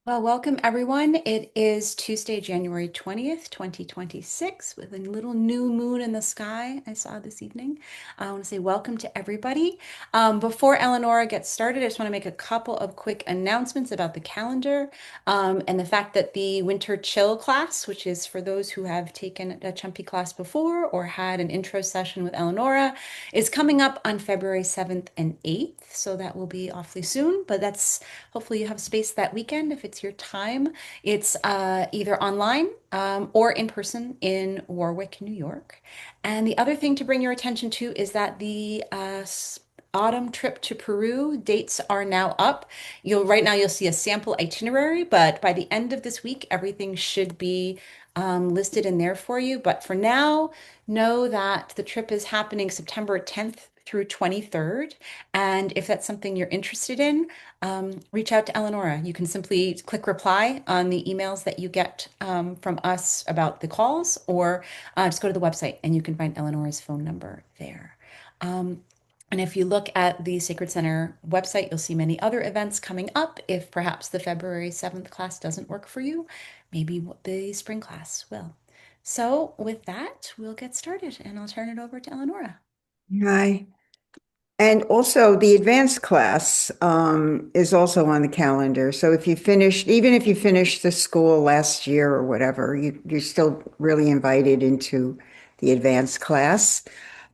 Well, welcome everyone. It is Tuesday, January 20th, 2026, with a little new moon in the sky I saw this evening. I want to say welcome to everybody. Before Eleonora gets started, I just want to make a couple of quick announcements about the calendar and the fact that the Winter Chill class, which is for those who have taken a Chumpi class before or had an intro session with Eleonora, is coming up on February 7th and 8th. So that will be awfully soon, but that's hopefully you have space that weekend if it's your time. It's either online or in person in Warwick, New York. And the other thing to bring your attention to is that the autumn trip to Peru dates are now up. Right now you'll see a sample itinerary, but by the end of this week, everything should be listed in there for you. But for now, know that the trip is happening September 10th through 23rd. And if that's something you're interested in, reach out to Eleonora. You can simply click reply on the emails that you get from us about the calls, or just go to the website and you can find Eleonora's phone number there. Um, and if you look at the Sacred Center website, you'll see many other events coming up. If perhaps the February 7th class doesn't work for you, maybe the spring class will. So with that, we'll get started and I'll turn it over to Eleonora. Hi. And also the advanced class is also on the calendar. So if you finished, even if you finished the school last year or whatever, you're still really invited into the advanced class.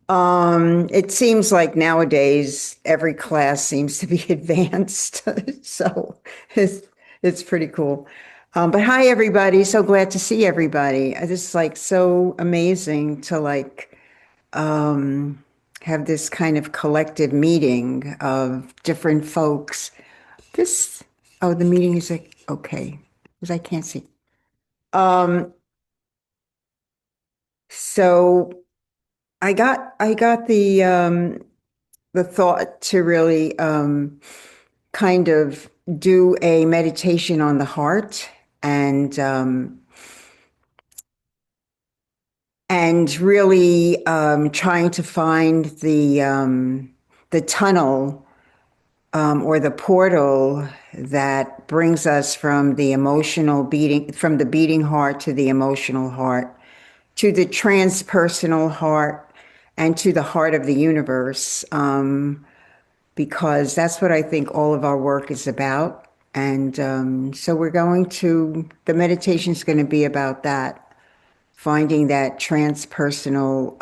It seems like nowadays every class seems to be advanced. So it's, it's pretty cool. But hi, everybody. So glad to see everybody. This is like so amazing to um, have this kind of collective meeting of different folks. This, oh, the meeting is like, okay, because I can't see. Um, so I got the thought to really kind of do a meditation on the heart and and really trying to find the tunnel or the portal that brings us from the emotional beating, from the beating heart to the emotional heart, to the transpersonal heart, and to the heart of the universe, because that's what I think all of our work is about. And so the meditation is going to be about that, finding that transpersonal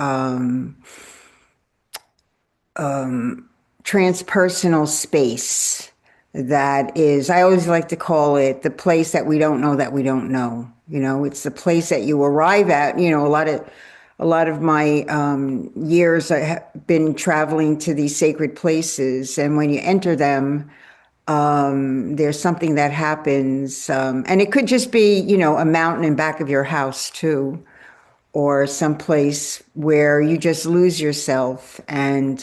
transpersonal space that is, I always like to call it the place that we don't know that we don't know. You know, it's the place that you arrive at. You know, a lot of my years I have been traveling to these sacred places, and when you enter them, there's something that happens, and it could just be, you know, a mountain in back of your house too, or someplace where you just lose yourself and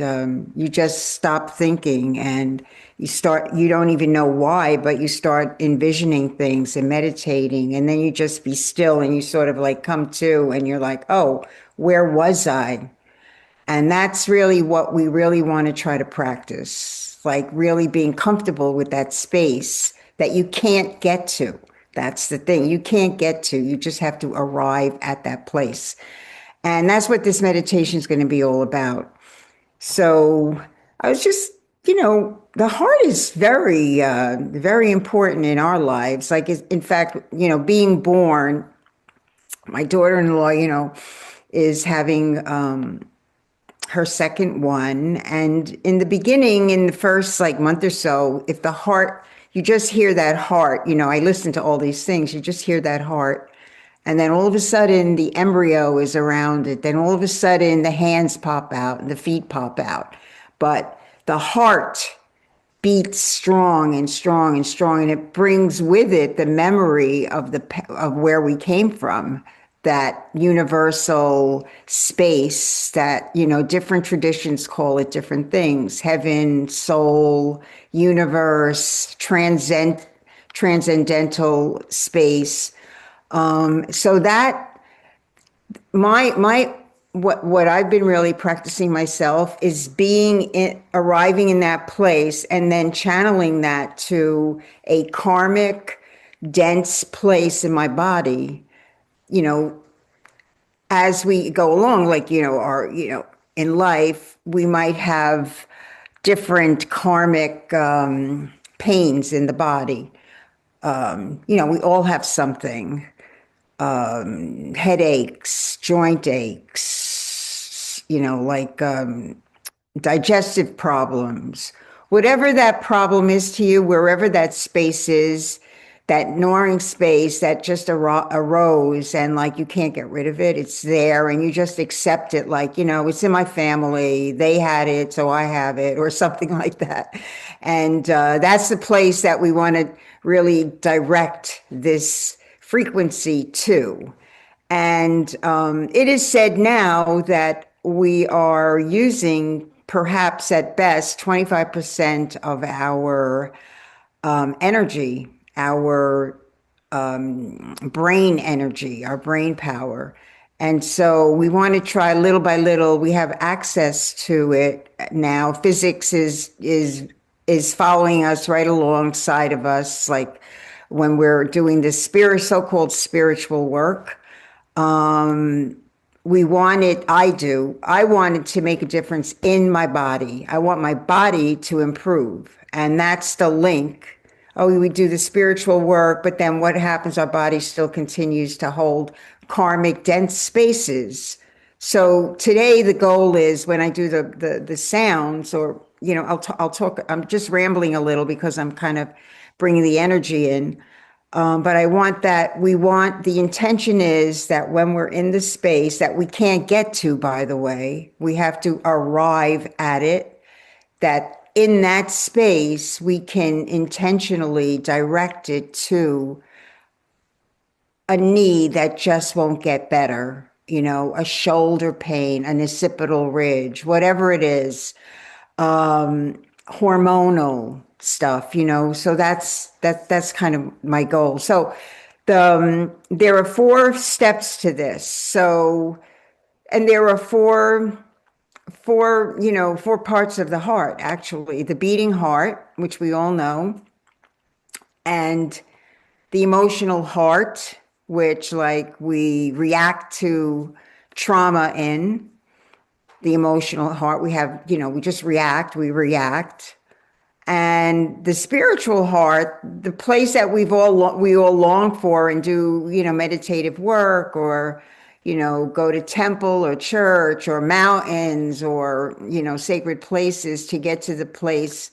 you just stop thinking and you don't even know why, but you start envisioning things and meditating, and then you just be still and you sort of like come to and you're like, oh, where was I? And that's really what we really want to try to practice, like really being comfortable with that space that you can't get to. That's the thing. You can't get to. You just have to arrive at that place. And that's what this meditation is going to be all about. So I was just, you know, the heart is very important in our lives. Like, in fact, you know, being born, my daughter-in-law, you know, is having her second one. And in the beginning, in the first like month or so, if the heart, you just hear that heart, you know, I listen to all these things, you just hear that heart. And then all of a sudden, the embryo is around it. Then all of a sudden, the hands pop out and the feet pop out. But the heart beats strong and strong and strong, and it brings with it the memory of of where we came from, that universal space that, you know, different traditions call it different things: heaven, soul, universe, transcendental space. So that my what I've been really practicing myself is arriving in that place and then channeling that to a karmic dense place in my body, you know, as we go along, like, in life, we might have different karmic pains in the body. We all have something, headaches, joint aches, digestive problems, whatever that problem is to you, wherever that space is, that gnawing space that just arose and like you can't get rid of it, it's there and you just accept it like, it's in my family, they had it, so I have it, or something like that. And that's the place that we want to really direct this frequency to. And it is said now that we are using perhaps at best 25% of our energy, our brain energy, our brain power. And so we want to try little by little. We have access to it now. Physics is following us right alongside of us, like when we're doing this so-called spiritual work. We want it, I wanted to make a difference in my body. I want my body to improve. And that's the link. Oh, we do the spiritual work, but then what happens? Our body still continues to hold karmic dense spaces. So today the goal is when I do the sounds, or I'll talk. I'm just rambling a little because I'm kind of bringing the energy in. But the intention is that when we're in the space that we can't get to, by the way, we have to arrive at it, that in that space, we can intentionally direct it to a need that just won't get better, a shoulder pain, an occipital ridge, whatever it is, hormonal stuff, so that's kind of my goal. So there are 4 steps to this. So, and there are four parts of the heart, actually: the beating heart, which we all know, and the emotional heart, which like we react to trauma in. The emotional heart, we just react. And the spiritual heart, the place that we all long for and do, meditative work, or, go to temple or church or mountains or, sacred places to get to the place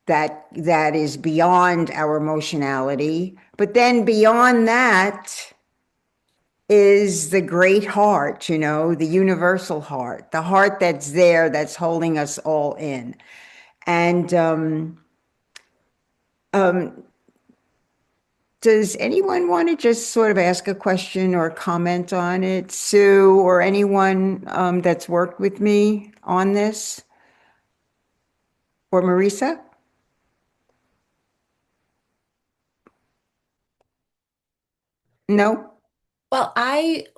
that is beyond our emotionality. But then beyond that is the great heart, the universal heart, the heart that's there, that's holding us all in. And does anyone want to just sort of ask a question or comment on it? Sue, or anyone that's worked with me on this? Or Marisa? No? Well,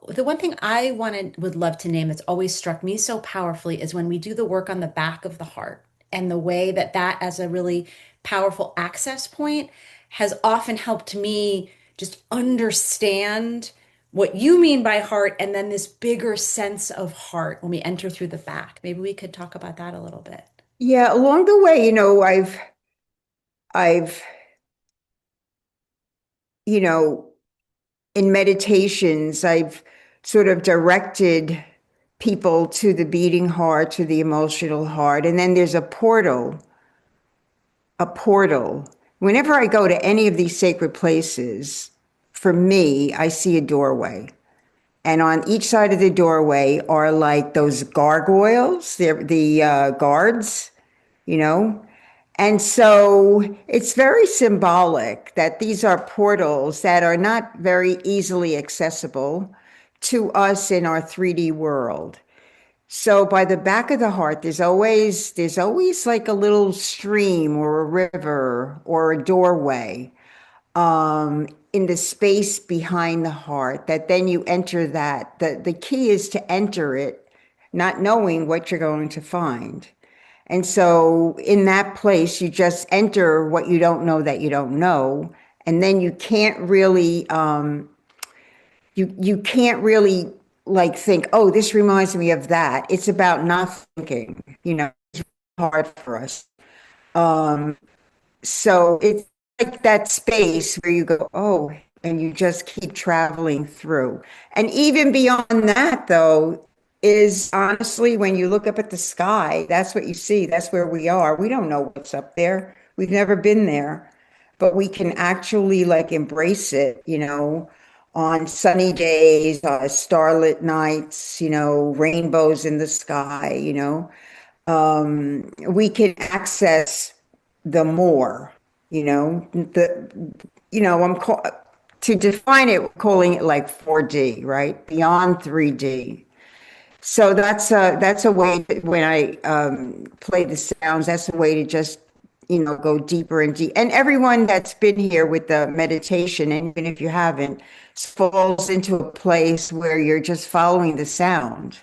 the one thing I would love to name that's always struck me so powerfully is when we do the work on the back of the heart, and the way that that as a really powerful access point has often helped me just understand what you mean by heart, and then this bigger sense of heart when we enter through the back. Maybe we could talk about that a little bit. Yeah, along the way, I've, you know, in meditations, I've sort of directed people to the beating heart, to the emotional heart. And then there's a portal. Whenever I go to any of these sacred places, for me, I see a doorway. And on each side of the doorway are like those gargoyles, they're the guards, you know? And so it's very symbolic that these are portals that are not very easily accessible to us in our 3D world. So by the back of the heart, there's always like a little stream or a river or a doorway in the space behind the heart, that then you enter that. The key is to enter it, not knowing what you're going to find. And so in that place, you just enter what you don't know that you don't know. And then you can't really like think, oh, this reminds me of that. It's about not thinking, it's hard for us. So it's like that space where you go, oh, and you just keep traveling through. And even beyond that, though, is honestly when you look up at the sky, that's what you see. That's where we are. We don't know what's up there. We've never been there, but we can actually like embrace it, on sunny days, starlit nights, rainbows in the sky, we can access the more, I'm to define it, we're calling it like 4D, right? Beyond 3D. So that's a way that when I play the sounds, that's a way to just, go deeper and deep. And everyone that's been here with the meditation, and even if you haven't, falls into a place where you're just following the sound.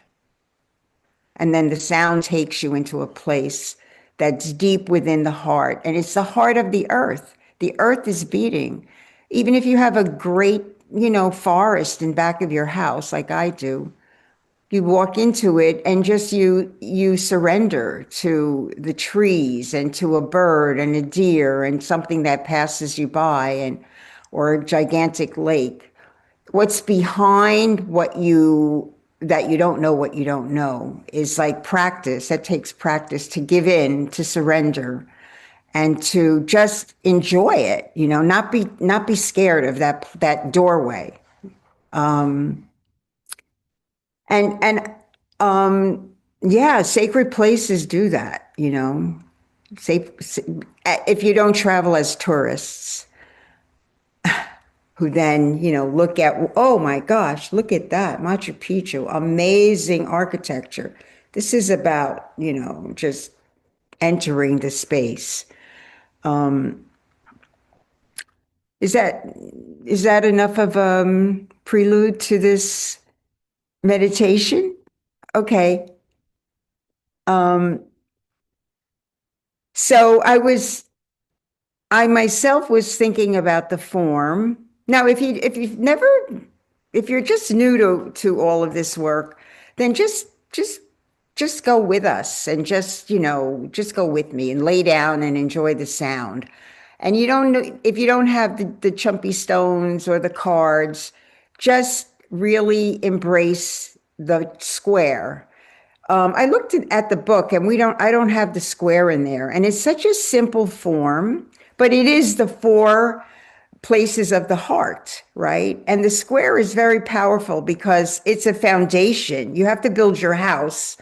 And then the sound takes you into a place that's deep within the heart. And it's the heart of the earth. The earth is beating. Even if you have a great, forest in back of your house, like I do, you walk into it and just you surrender to the trees and to a bird and a deer and something that passes you by, and or a gigantic lake. What's behind that you don't know what you don't know is like practice. That takes practice to give in, to surrender, and to just enjoy it, not be scared of that doorway. And yeah, sacred places do that, safe if you don't travel as tourists who then, look at, oh my gosh, look at that, Machu Picchu, amazing architecture. This is about, just entering the space. Is that is that enough of a prelude to this meditation? Okay. Um, so I myself was thinking about the form. Now, if you're just new to all of this work, then just go with us and just go with me and lay down and enjoy the sound. And you don't know if you don't have the chumpy stones or the cards, just really embrace the square. I looked at the book and I don't have the square in there. And it's such a simple form, but it is the four places of the heart, right? And the square is very powerful because it's a foundation. You have to build your house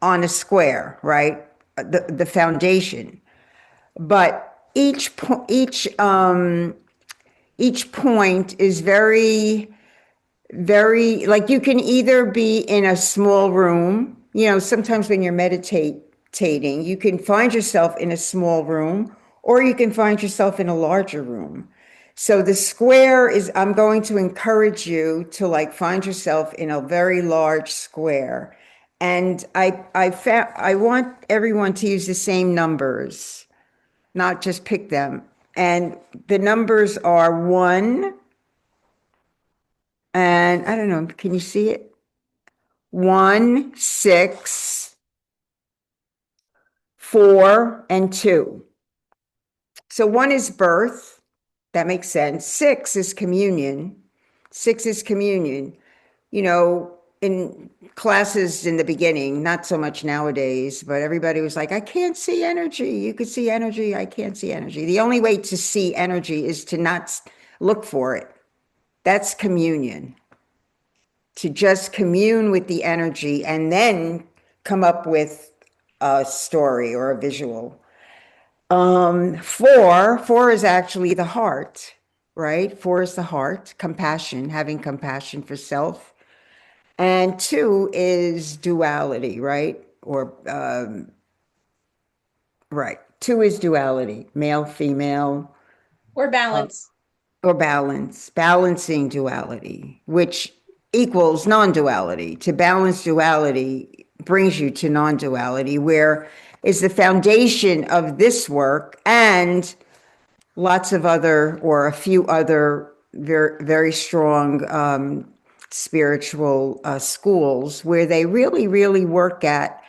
on a square, right? The foundation. But each point is very like you can either be in a small room, sometimes when you're meditating, you can find yourself in a small room or you can find yourself in a larger room. So the square is, I'm going to encourage you to like find yourself in a very large square. And I want everyone to use the same numbers, not just pick them. And the numbers are 1, and I don't know, can you see it? 1, 6, 4, and 2. So 1 is birth. That makes sense. 6 is communion. 6 is communion. In classes in the beginning, not so much nowadays, but everybody was like, I can't see energy. You could see energy. I can't see energy. The only way to see energy is to not look for it. That's communion. To just commune with the energy and then come up with a story or a visual. 4 is actually the heart, right? 4 is the heart, compassion, having compassion for self. And 2 is duality, right? Right. 2 is duality, male, female, Or balance. or balance, balancing duality, which equals non-duality. To balance duality brings you to non-duality, where is the foundation of this work and lots of other or a few other very, very strong spiritual schools where they really, really work at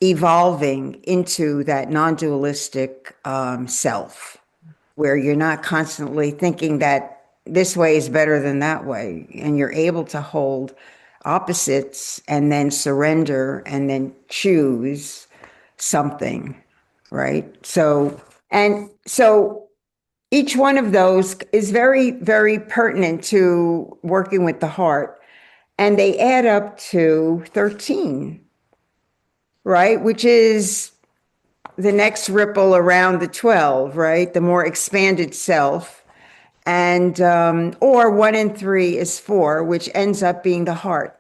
evolving into that non-dualistic self, where you're not constantly thinking that this way is better than that way, and you're able to hold opposites and then surrender and then choose something, right? So each one of those is very, very pertinent to working with the heart, and they add up to 13, right? Which is the next ripple around the 12, right? The more expanded self. And, or one and three is four, which ends up being the heart.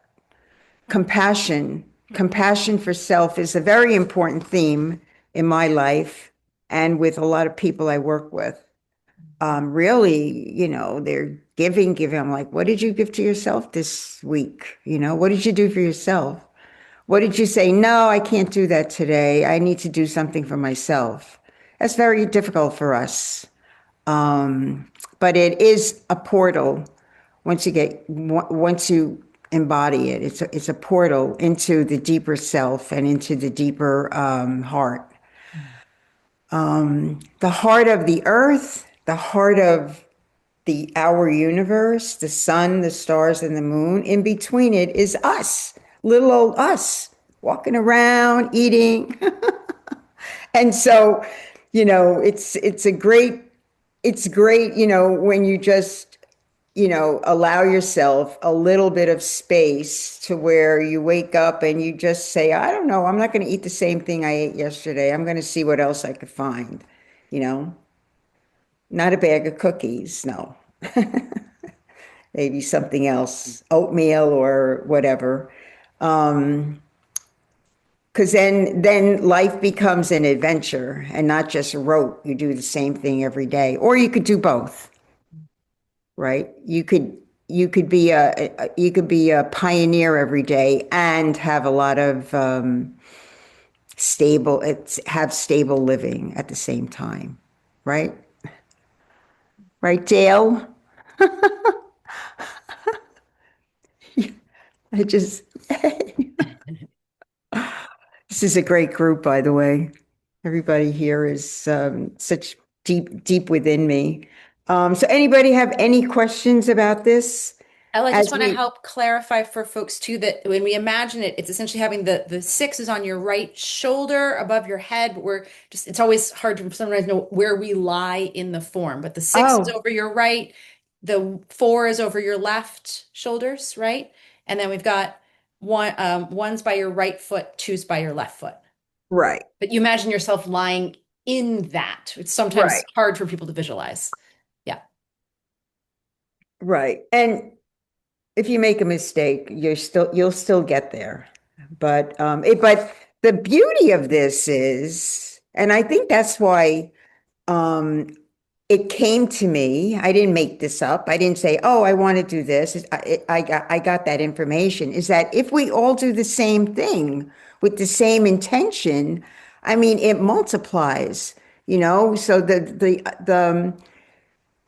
Compassion. Compassion for self is a very important theme in my life and with a lot of people I work with. Really, they're giving. I'm like, what did you give to yourself this week? What did you do for yourself? What did you say? No, I can't do that today. I need to do something for myself. That's very difficult for us. But it is a portal once you embody it. It's a portal into the deeper self and into the deeper heart. The heart of the earth, the heart of our universe, the sun, the stars, and the moon. In between it is us, little old us, walking around, eating. And so, it's great, when you just, allow yourself a little bit of space to where you wake up and you just say, I don't know, I'm not going to eat the same thing I ate yesterday. I'm going to see what else I could find, you know, not a bag of cookies, no, maybe something else, oatmeal or whatever. Because then life becomes an adventure and not just rote. You do the same thing every day, or you could do both, right? You could be a pioneer every day and have a lot of have stable living at the same time, right? Right, Dale? I just This is a great group, by the way. Everybody here is such deep within me. So anybody have any questions about this I just as want to we, help clarify for folks too that when we imagine it, it's essentially having the six is on your right shoulder above your head, but we're just it's always hard to sometimes know where we lie in the form. But the six is oh, over your right, the four is over your left shoulders, right? And then we've got one's by your right foot, two's by your left foot. right, But you imagine yourself lying in that. It's sometimes right, hard for people to visualize. Yeah. right. And if you make a mistake, you'll still get there. But the beauty of this is, and I think that's why um, it came to me. I didn't make this up. I didn't say, "Oh, I want to do this." I got that information. Is that if we all do the same thing with the same intention, I mean, it multiplies. So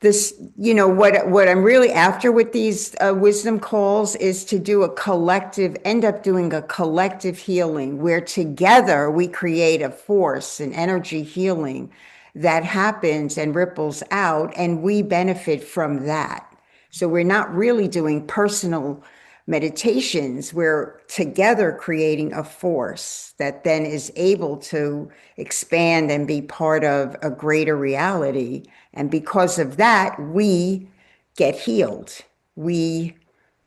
this, what I'm really after with these wisdom calls is to do end up doing a collective healing where together we create a force, an energy healing that happens and ripples out, and we benefit from that. So we're not really doing personal meditations. We're together creating a force that then is able to expand and be part of a greater reality. And because of that, we get healed. We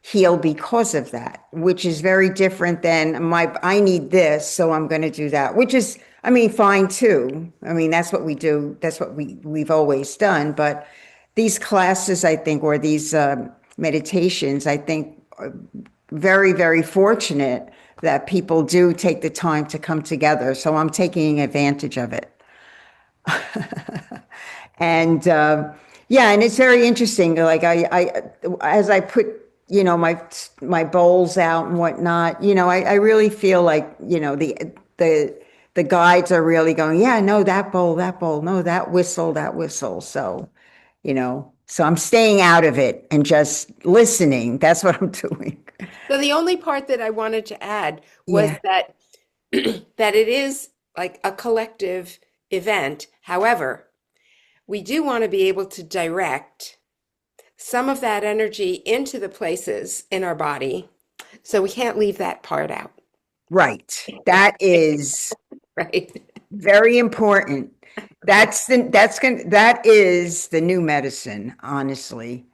heal because of that, which is very different than I need this, so I'm going to do that, which is, I mean, fine too. I mean, that's what we do. That's what we've always done. But these classes, I think, or these meditations, I think, are very, very fortunate that people do take the time to come together. So I'm taking advantage of it. And yeah, and it's very interesting. Like as I put, my bowls out and whatnot, I really feel like, the the guides are really going, yeah, no, that bowl, no, that whistle, that whistle. So, so I'm staying out of it and just listening. That's what I'm doing. So the only part that I wanted to add was Yeah. that that it is like a collective event. However, we do want to be able to direct some of that energy into the places in our body. So we can't leave that part out, Right. That is right? very important. Okay. That is the new medicine, honestly,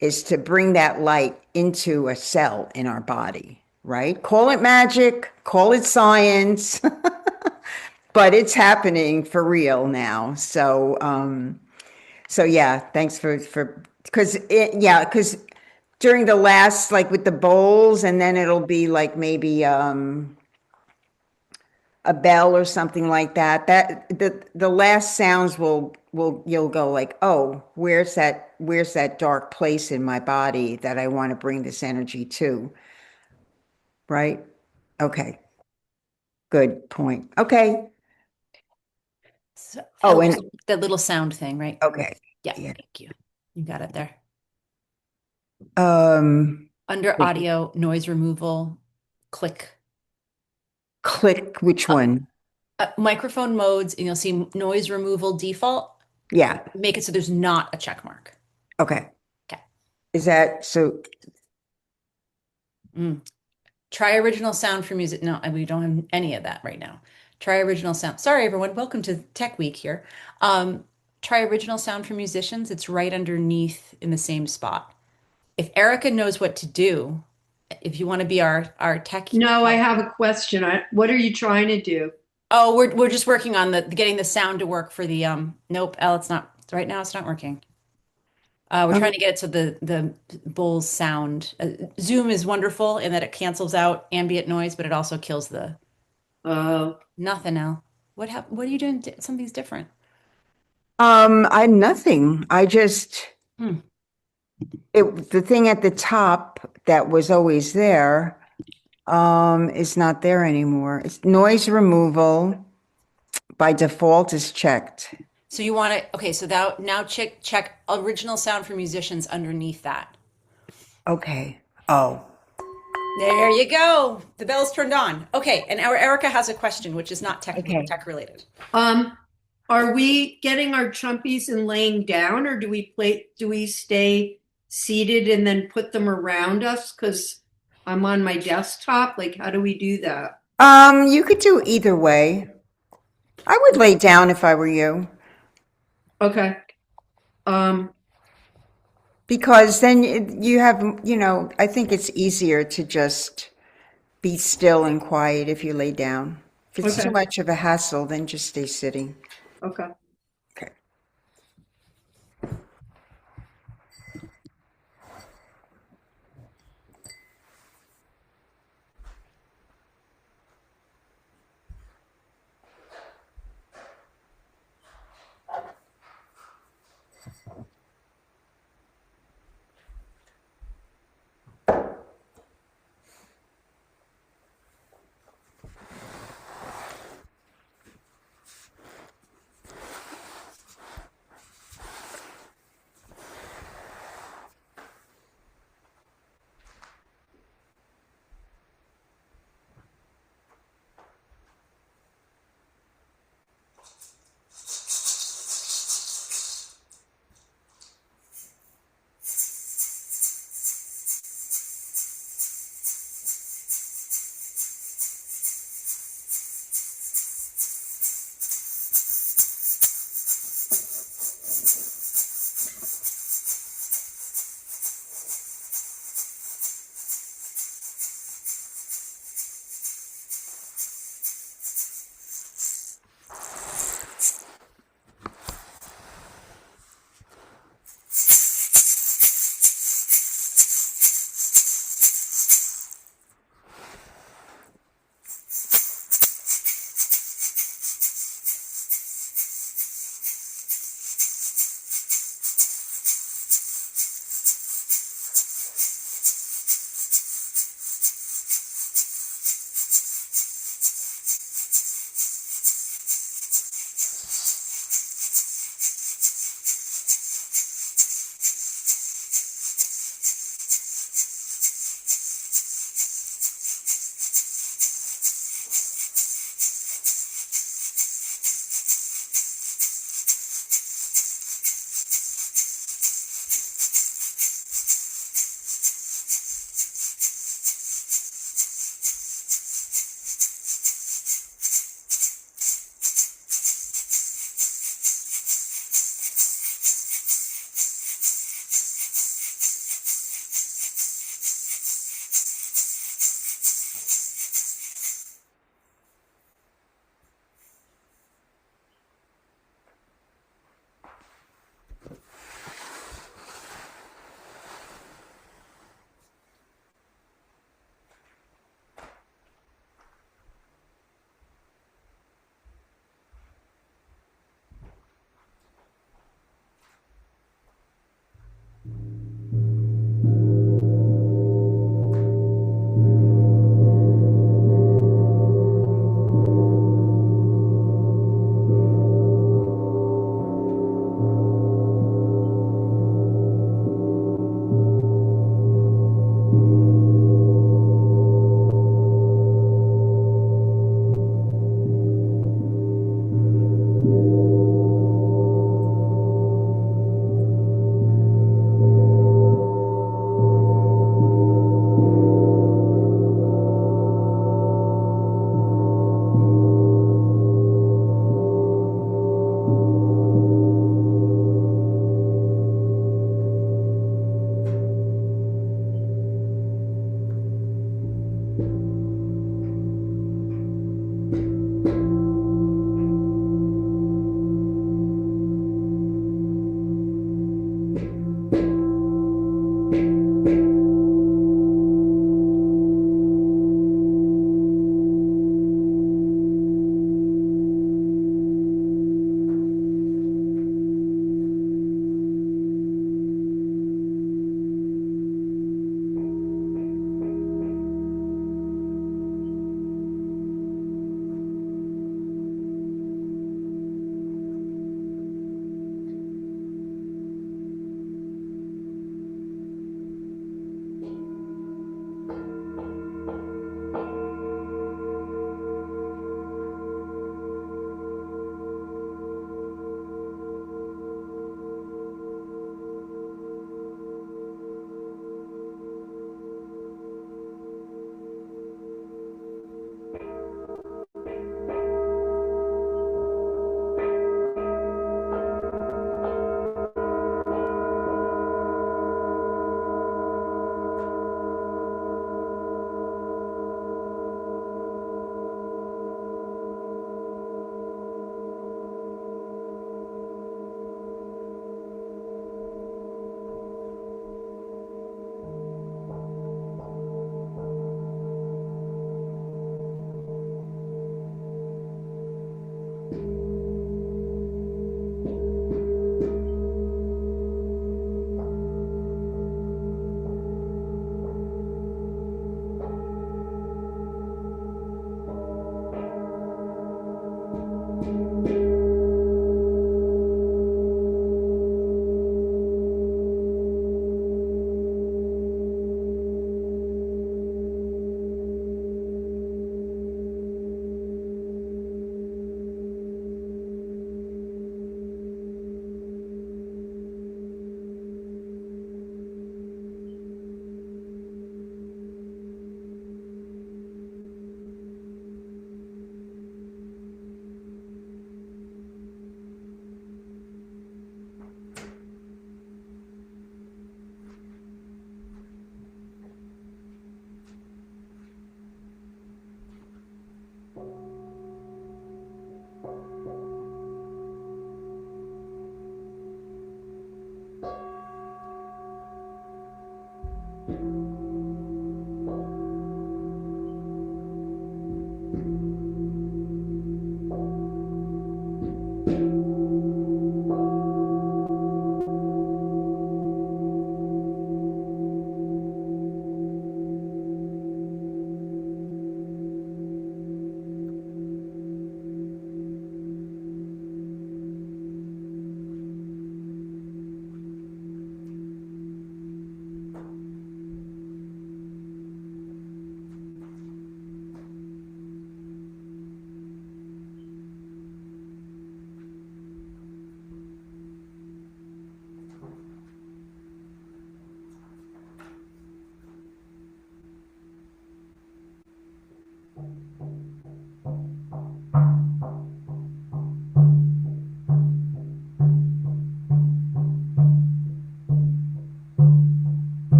is to bring that light into a cell in our body, right? Call it magic, call it science, but it's happening for real now. So yeah, thanks for because during the last, like with the bowls, and then it'll be like maybe a bell or something like that. That the last sounds will you'll go like, oh, where's that dark place in my body that I want to bring this energy to, right? Okay, good point. Okay. So, Oh, oh, and just the little sound thing, right? okay, Yeah, yeah. thank you. You got it there. Um, Under audio, noise removal, click. click which Uh, one? Microphone modes, and you'll see noise removal default. Yeah. Make it so there's not a check mark. Okay. Okay. Is that so? Mm. Try original sound for music. No, we don't have any of that right now. Try original sound. Sorry, everyone. Welcome to Tech Week here. Um, Try original sound for musicians. It's right underneath in the same spot. If Erica knows what to do, if you want to be our tech No, I help. have a question. What are you trying to do? Oh, we're just working on the getting the sound to work for the nope, L, it's not right now, it's not working. We're trying to get it so the Bulls sound. Zoom is wonderful in that it cancels out ambient noise, but it also kills the Uh, nothing. L. What are you doing? Something's different. I nothing. I just Hmm. the thing at the top that was always there is not there anymore. It's noise removal by default is checked. So you want to okay, so now check original sound for musicians underneath that. Okay. Oh. There you go. The bell's turned on. Okay, and our Erica has a question, which is not Okay. tech related. um, are we getting our chumpies and laying down, or do we stay seated and then put them around us? Because I'm on my desktop. Like, how do we do that? You could do either way. I would lay down if I were you, Okay. Um, because then you have, I think it's easier to just be still and quiet if you lay down. If it's too okay. much of a hassle, then just stay sitting. Okay. Okay.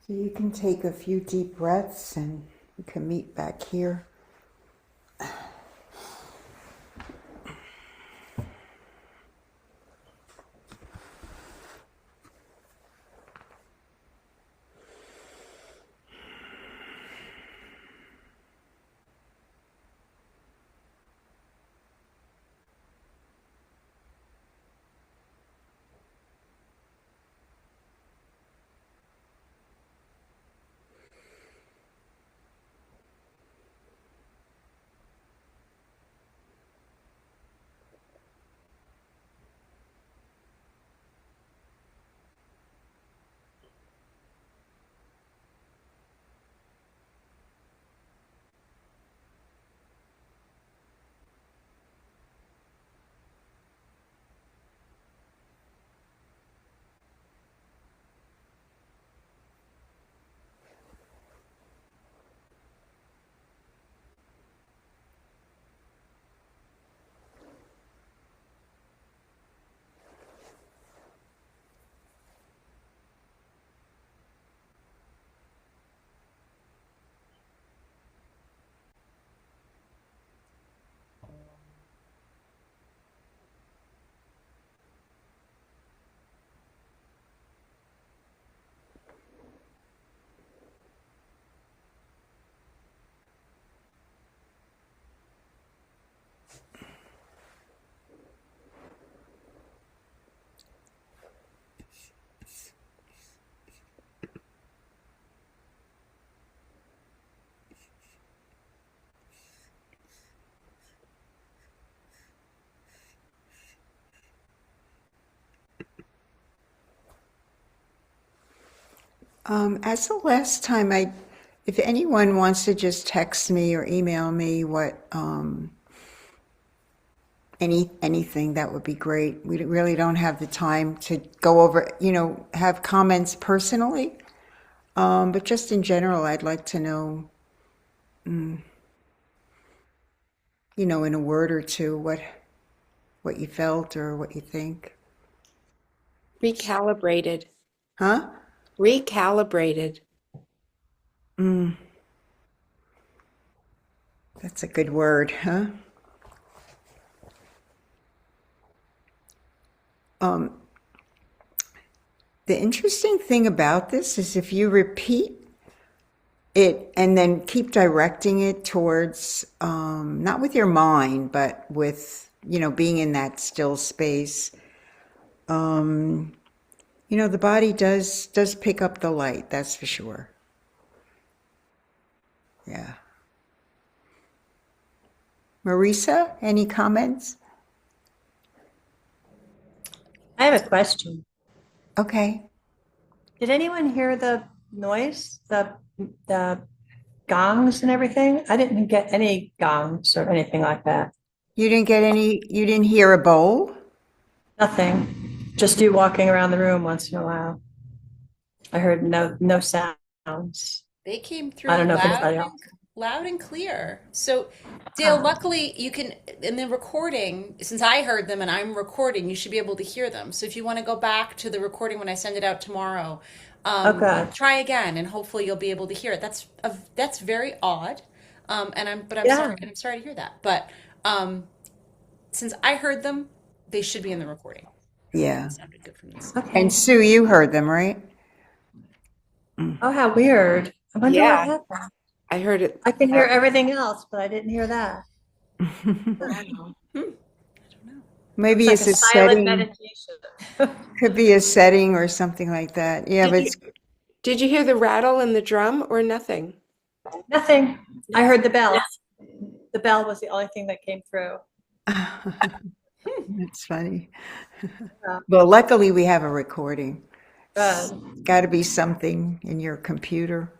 So you can take a few deep breaths and we can meet back here. As the last time, if anyone wants to just text me or email me what anything, that would be great. We really don't have the time to go over, have comments personally, but just in general, I'd like to know, in a word or two, what you felt or what you think. Recalibrated. Huh? Recalibrated. That's a good word, huh? The interesting thing about this is if you repeat it and then keep directing it towards, not with your mind, but with, being in that still space, the body does pick up the light, that's for sure. Yeah. Marisa, any comments? I have a question. Okay. Did anyone hear the noise, the gongs and everything? I didn't get any gongs or anything like that. You didn't hear a bowl? Nothing. Just you walking around the room once in a while. I heard no sounds. They came I through don't know if anybody else. loud and clear. So, Dale, Ah, luckily you can in the recording, since I heard them and I'm recording, you should be able to hear them. So if you want to go back to the recording when I send it out tomorrow, okay. try again and hopefully you'll be able to hear it. That's very odd. Yeah. I'm sorry to hear that. But since I heard them, they should be in the recording. It Yeah. sounded good from this. And Okay. Sue, you heard them, right? Oh, how weird. I wonder what Yeah, happened. I heard it. I can hear everything else, but I didn't hear that. Wow. Hmm. I don't know. It's Maybe like it's a a silent setting, meditation. could be a setting or something like that. Yeah, Did but you did you hear the rattle in the drum or nothing? Nothing. I No. heard the bell. The bell was the only thing that came through. Hmm. that's funny. Uh, Well, luckily we have a recording. It's Good. got to be something in your computer.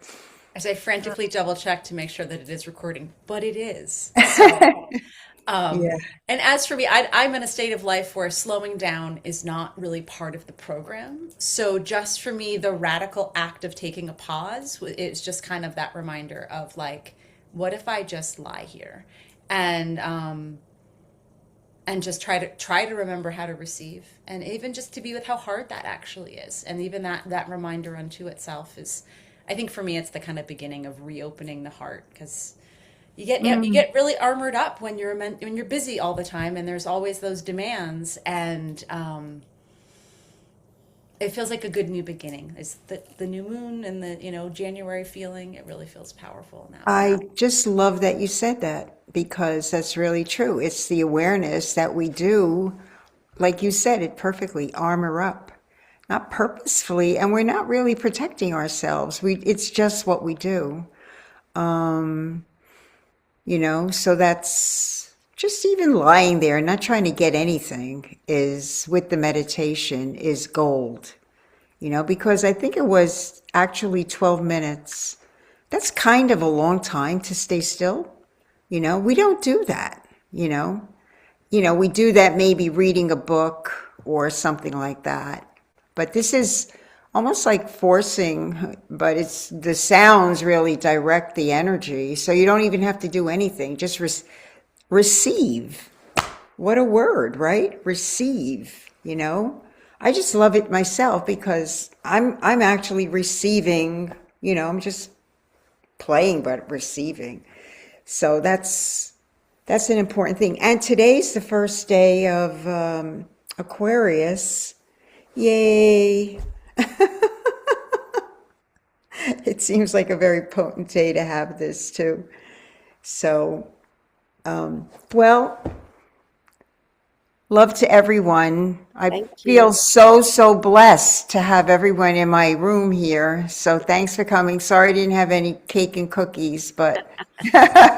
As I frantically double check to make sure that it is recording, but it is. So, Yeah. and as for me, I'm in a state of life where slowing down is not really part of the program. So, just for me, the radical act of taking a pause is just kind of that reminder of like, what if I just lie here? And and just try to remember how to receive, and even just to be with how hard that actually is, and even that reminder unto itself is I think for me, it's the kind of beginning of reopening the heart because you get really armored up when when you're busy all the time and there's always those demands and it feels like a good new beginning. It's the new moon and the January feeling. It really feels powerful in that way. I just love that you said that because that's really true. It's the awareness that we do, like you said it perfectly, armor up, not purposefully, and we're not really protecting ourselves. It's just what we do. So that's just even lying there and not trying to get anything is with the meditation is gold, because I think it was actually 12 minutes. That's kind of a long time to stay still. We don't do that, you know. We do that maybe reading a book or something like that. But this is almost like forcing, but it's the sounds really direct the energy. So you don't even have to do anything. Just receive. What a word, right? Receive. I just love it myself because I'm actually receiving, I'm just playing but receiving. So that's an important thing. And today's the first day of Aquarius. Yay. It seems like a very potent day to have this too. So, well, love to everyone. I Thank feel you. so blessed to have everyone in my room here. So thanks for coming. Sorry I didn't have any cake and cookies, but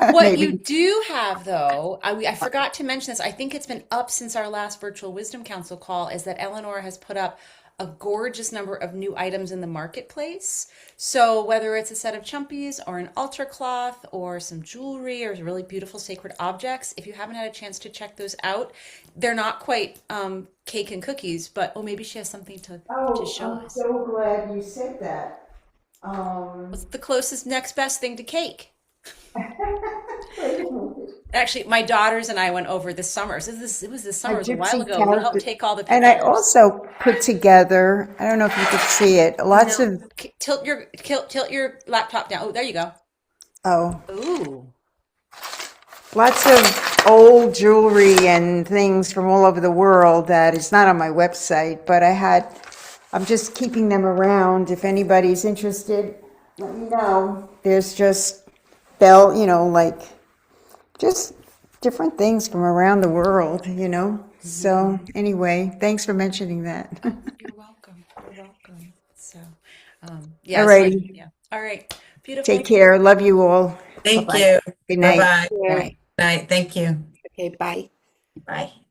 What you maybe. do have, though, I forgot to mention this. I think it's been up since our last virtual Wisdom Council call, is that Eleanor has put up a gorgeous number of new items in the marketplace. So whether it's a set of chumpies or an altar cloth or some jewelry or really beautiful sacred objects, if you haven't had a chance to check those out, they're not quite cake and cookies, but oh, maybe she has something to Oh, show I'm us. so glad you said that. What's the closest next best thing to cake? Wait a minute. Actually, my daughters and I went over this summer. So it was this A summer, it was a while gypsy ago. We'll help character. take all the And I pictures. also put together, I don't know if you could see it, lots No, of, tilt your laptop down. Oh, there you go. oh, Ooh. lots of old jewelry and things from all over the world that is not on my website, but I'm just keeping them around. If anybody's interested, let me know. There's just like just different things from around the world. So anyway, thanks for mentioning that. Oh, you're welcome. You're welcome. So, All yeah, so righty. yeah. All right. Take Beautiful. care. Love you all. Thank Bye-bye. you. Good Bye night. bye. Yeah. Bye. Night. Thank you. Okay, bye. Bye.